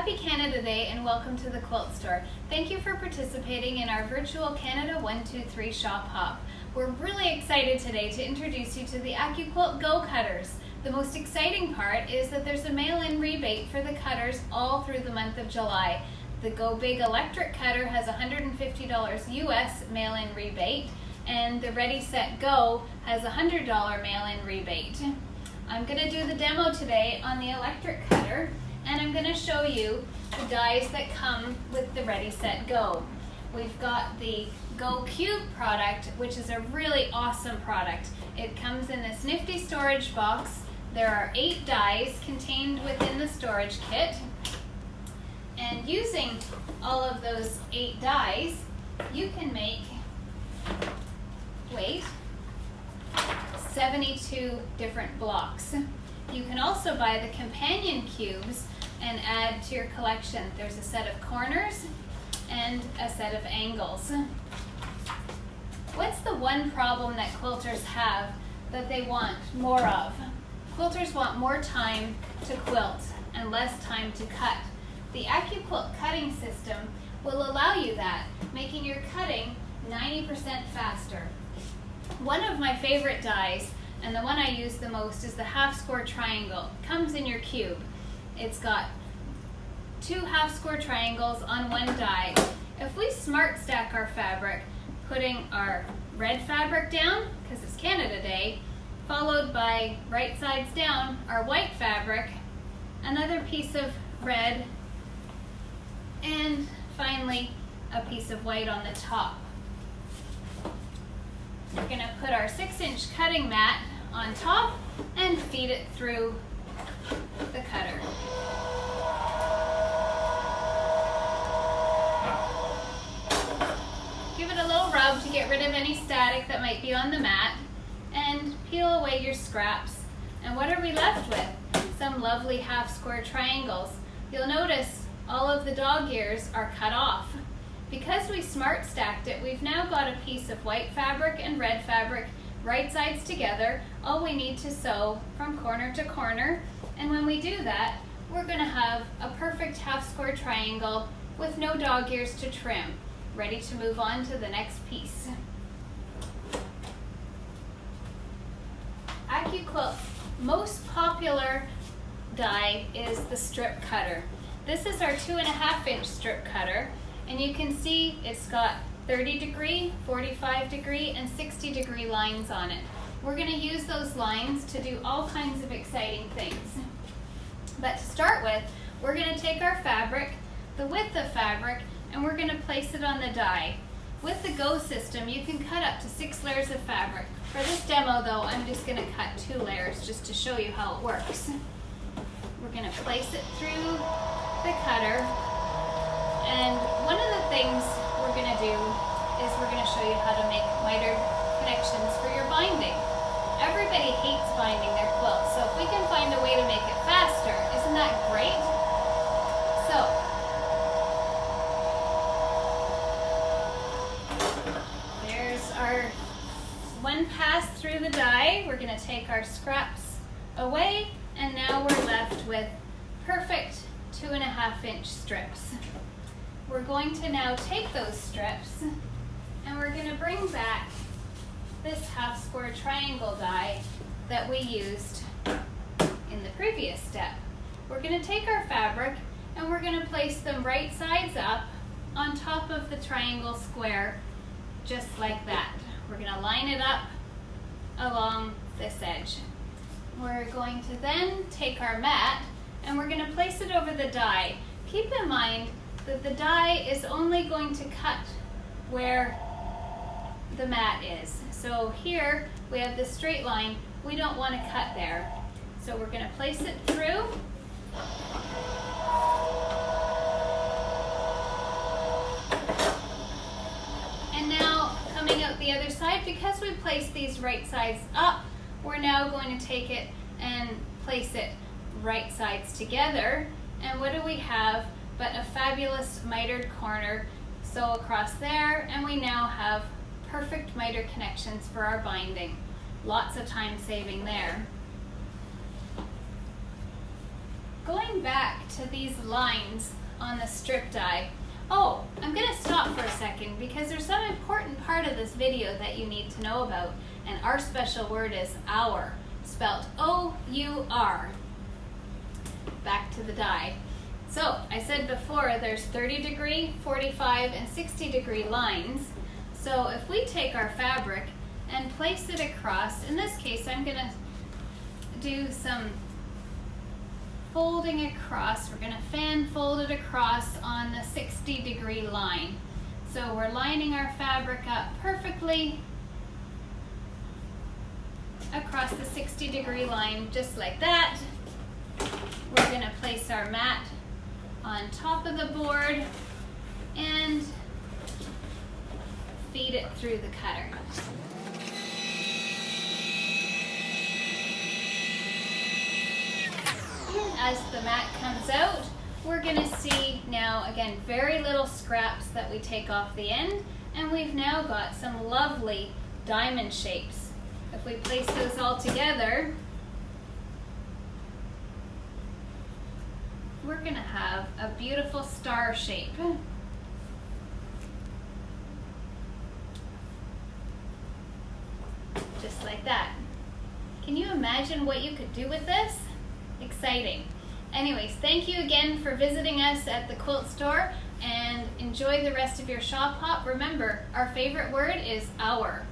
Happy Canada Day and welcome to the Quilt Store. Thank you for participating in our virtual Canada 123 Shop Hop. We're really excited today to introduce you to the AccuQuilt Go cutters. The most exciting part is that there's a mail-in rebate for the cutters all through the month of July. The Go Big electric cutter has $150 US mail-in rebate, and the Ready Set Go has a $100 mail-in rebate. I'm going to do the demo today on the electric cutter, and I'm going to show you the dies that come with the Ready Set Go. We've got the Go Cube product, which is a really awesome product. It comes in this nifty storage box. There are 8 dies contained within the storage kit, and using all of those 8 dies, you can make 72 different blocks. You can also buy the companion cubes and add to your collection. There's a set of corners and a set of angles. What's the one problem that quilters have that they want more of? Quilters want more time to quilt and less time to cut. The AccuQuilt cutting system will allow you that, making your cutting 90% faster. One of my favorite dies, and the one I use the most, is the half score triangle. It comes in your cube. It's got 2 half score triangles on one die. If we smart stack our fabric, putting our red fabric down, because it's Canada Day, followed by right sides down our white fabric, another piece of red, and finally a piece of white on the top. We're going to put our 6-inch cutting mat on top and feed it through the cutter. Give it a little rub to get rid of any static that might be on the mat, and peel away your scraps. And what are we left with? Some lovely half square triangles. You'll notice all of the dog ears are cut off. Because we smart stacked it, we've now got a piece of white fabric and red fabric right sides together. All we need to sew from corner to corner, and when we do that, we're going to have a perfect half square triangle with no dog ears to trim, ready to move on to the next piece. AccuQuilt's most popular die is the strip cutter. This is our 2.5-inch strip cutter, and you can see it's got 30 degree, 45 degree, and 60 degree lines on it. We're going to use those lines to do all kinds of exciting things. But to start with, we're going to take our fabric, the width of fabric, and we're going to place it on the die. With the Go system, you can cut up to 6 layers of fabric. For this demo though, I'm just going to cut 2 layers just to show you how it works. We're going to place it through the cutter, and one of the things we're going to do is we're going to show you how to make mitered connections for your binding. Everybody hates binding their quilts, so if we can find a way to make it faster, isn't that great? So, there's our one pass through the die. We're going to take our scraps away, and now we're left with perfect 2.5-inch strips. We're going to now take those strips and we're going to bring back this half square triangle die that we used in the previous step. We're going to take our fabric and we're going to place them right sides up on top of the triangle square, just like that. We're going to line it up along this edge. We're going to then take our mat and we're going to place it over the die. Keep in mind that the die is only going to cut where the mat is. So here we have this straight line. We don't want to cut there. So we're going to place it through. And now coming out the other side, because we placed these right sides up, we're now going to take it and place it right sides together. And what do we have but a fabulous mitered corner? Sew across there, and we now have perfect miter connections for our binding. Lots of time saving there. going back to these lines on the strip die, oh, I'm gonna stop for a second because there's some important part of this video that you need to know about, and our special word is our, spelled O-U-R. Back to the die. So I said before there's 30-degree, 45, and 60-degree lines. So if we take our fabric and place it across, in this case I'm gonna do some folding across. We're gonna fan fold it across on the 60-degree line. So we're lining our fabric up perfectly across the 60-degree line, just like that. We're gonna place our mat on top of the board and feed it through the cutter. As the mat comes out, we're gonna see now, again, very little scraps that we take off the end, and we've now got some lovely diamond shapes. If we place those all together, we're gonna have a beautiful star shape. Just like that. Can you imagine what you could do with this? Exciting. Anyways, thank you again for visiting us at the quilt store, and enjoy the rest of your shop hop. Remember, our favorite word is our.